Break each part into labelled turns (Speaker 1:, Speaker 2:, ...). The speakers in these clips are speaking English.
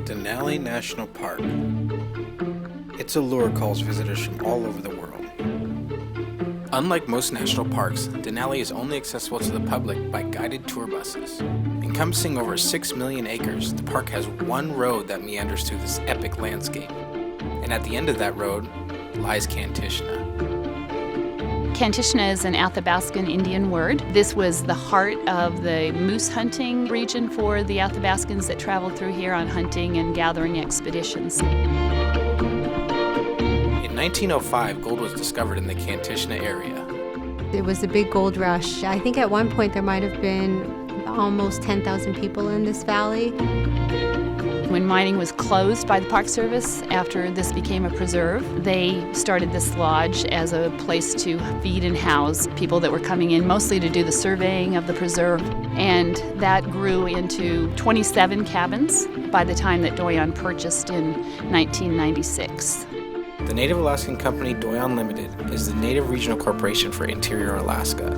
Speaker 1: Denali National Park. Its allure calls visitors from all over the world. Unlike most national parks, Denali is only accessible to the public by guided tour buses. Encompassing over 6 million acres, the park has one road that meanders through this epic landscape. And at the end of that road lies Kantishna.
Speaker 2: Kantishna is an Athabascan Indian word. This was the heart of the moose hunting region for the Athabascans that traveled through here on hunting and gathering expeditions.
Speaker 1: In 1905, gold was discovered in the Kantishna area.
Speaker 3: It was a big gold rush. I think at one point there might have been almost 10,000 people in this valley.
Speaker 2: When mining was closed by the Park Service, after this became a preserve, they started this lodge as a place to feed and house people that were coming in, mostly to do the surveying of the preserve. And that grew into 27 cabins by the time that Doyon purchased in 1996.
Speaker 1: The Native Alaskan company Doyon Limited is the native regional corporation for interior Alaska.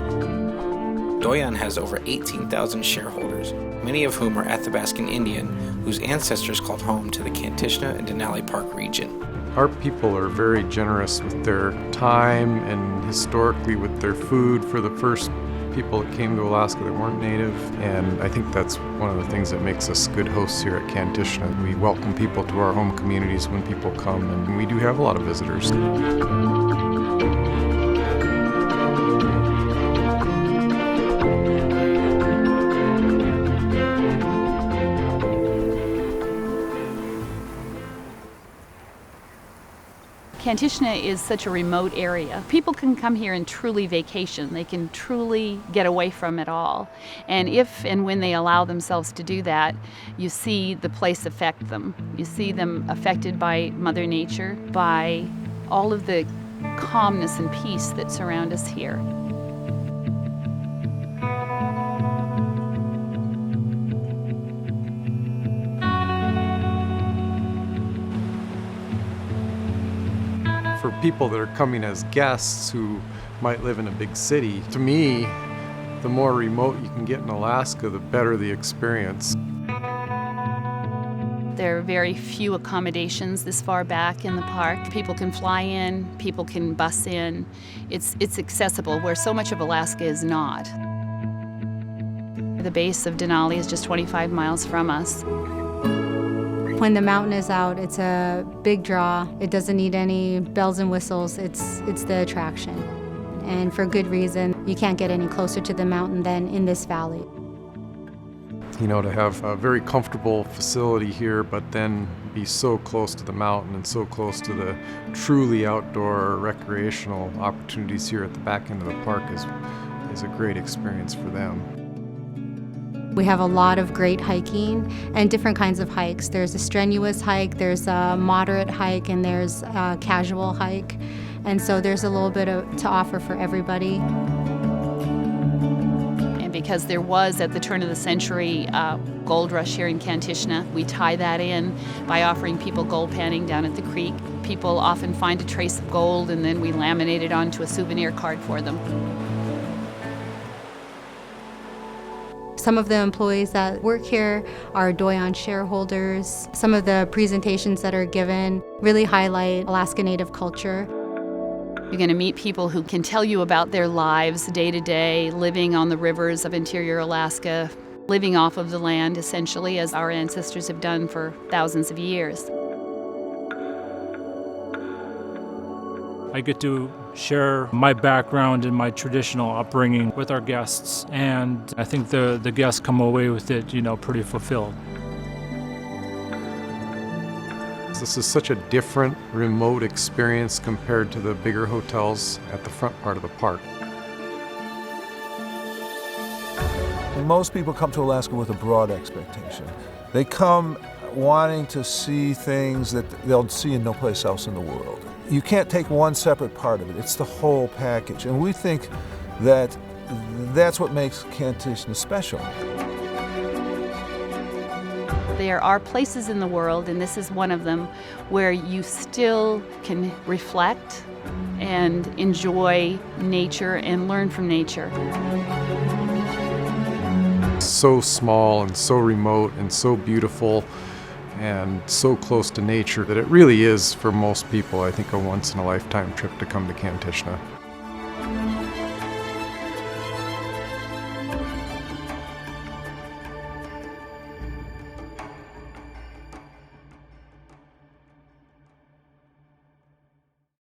Speaker 1: Doyon has over 18,000 shareholders, many of whom are Athabascan Indian, whose ancestors called home to the Kantishna and Denali Park region.
Speaker 4: Our people are very generous with their time and historically with their food for the first people that came to Alaska that weren't native. And I think that's one of the things that makes us good hosts here at Kantishna. We welcome people to our home communities when people come, and we do have a lot of visitors.
Speaker 2: Kantishna is such a remote area. People can come here and truly vacation. They can truly get away from it all. And if and when they allow themselves to do that, you see the place affect them. You see them affected by Mother Nature, by all of the calmness and peace that surround us here.
Speaker 4: For people that are coming as guests who might live in a big city, to me, the more remote you can get in Alaska, the better the experience.
Speaker 2: There are very few accommodations this far back in the park. People can fly in, people can bus in. It's accessible where so much of Alaska is not. The base of Denali is just 25 miles from us.
Speaker 3: When the mountain is out, it's a big draw. It doesn't need any bells and whistles. It's the attraction. And for good reason. You can't get any closer to the mountain than in this valley.
Speaker 4: You know, to have a very comfortable facility here, but then be so close to the mountain and so close to the truly outdoor recreational opportunities here at the back end of the park is a great experience for them.
Speaker 3: We have a lot of great hiking and different kinds of hikes. There's a strenuous hike, there's a moderate hike, and there's a casual hike. And so there's a little bit to offer for everybody.
Speaker 2: And because there was, at the turn of the century, gold rush here in Kantishna, we tie that in by offering people gold panning down at the creek. People often find a trace of gold, and then we laminate it onto a souvenir card for them.
Speaker 3: Some of the employees that work here are Doyon shareholders. Some of the presentations that are given really highlight Alaska Native culture.
Speaker 2: You're going to meet people who can tell you about their lives day to day, living on the rivers of interior Alaska, living off of the land essentially, as our ancestors have done for thousands of years.
Speaker 5: I get to share my background and my traditional upbringing with our guests, and I think the guests come away with it, pretty fulfilled.
Speaker 4: This is such a different, remote experience compared to the bigger hotels at the front part of the park.
Speaker 6: Most people come to Alaska with a broad expectation. They come wanting to see things that they'll see in no place else in the world. You can't take one separate part of it. It's the whole package. And we think that that's what makes Kantishna special.
Speaker 2: There are places in the world, and this is one of them, where you still can reflect and enjoy nature and learn from nature.
Speaker 4: So small and so remote and so beautiful. and so close to nature that it really is, for most people, I think, a once-in-a-lifetime trip to come to Kantishna.